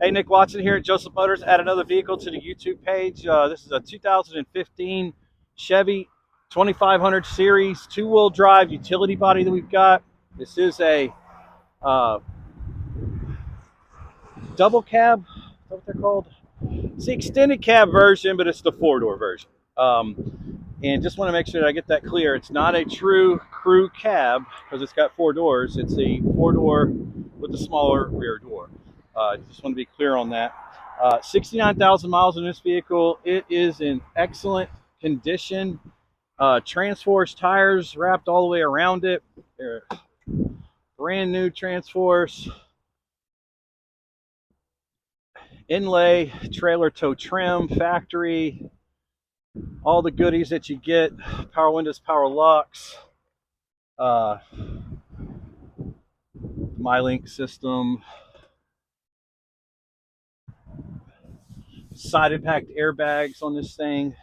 Hey, Nick Watson here at Joseph Motors. Add another vehicle to the YouTube page. This is a 2015 Chevy 2500 series two-wheel drive utility body that we've got. This is a uh, double cab. Is that what they're called? It's the extended cab version, but it's the four-door version. And just want to make sure that I get that clear. It's not a true crew cab because it's got four doors. It's a four-door with a smaller rear door. Just want to be clear on that. 69,000 miles in this vehicle. It is in excellent condition. TransForce tires wrapped all the way around it. They're brand new TransForce. Inlay, trailer tow trim, factory, all the goodies that you get. Power windows, power locks, MyLink system, side impact airbags on this thing.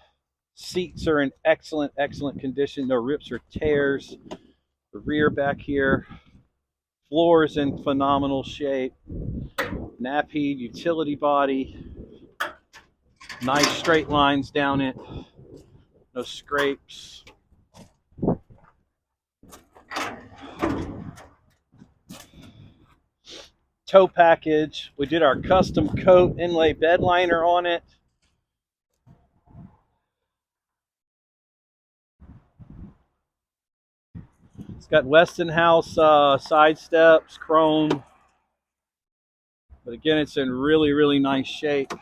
Seats are in excellent condition. No rips or tears. The rear back here. Floor is in phenomenal shape. Knapheide utility body. Nice straight lines down it. No scrapes. Tow package. We did our custom coat inlay bed liner on it. It's got Westinghouse side steps, chrome. But again, it's in really nice shape.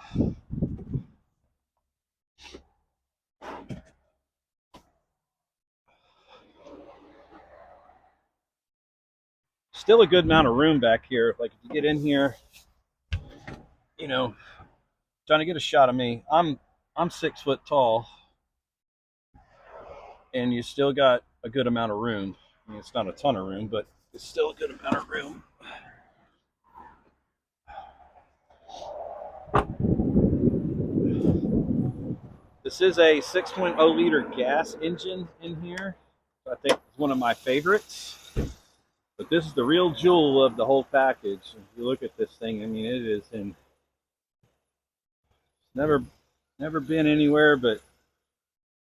Still a good amount of room back here. Like if you get in here, you know, trying to get a shot of me. I'm 6 foot tall, and you still got a good amount of room. I mean, it's not a ton of room, but it's still a good amount of room. This is a 6.0 liter gas engine in here. I think it's one of my favorites. But this is the real jewel of the whole package. If you look at this thing, I mean, it is in never been anywhere but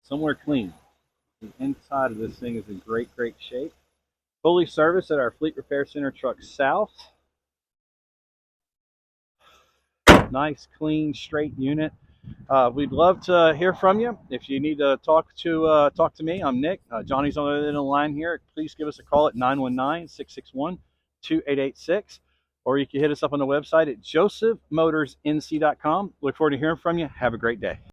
somewhere clean. The inside of this thing is in great shape. Fully serviced at our Fleet Repair Center Truck South. Nice, clean, straight unit. We'd love to hear from you. If you need to talk to me, I'm Nick. Johnny's on the other end of the line here. Please give us a call at 919-661-2886. Or you can hit us up on the website at josephmotorsnc.com. Look forward to hearing from you. Have a great day.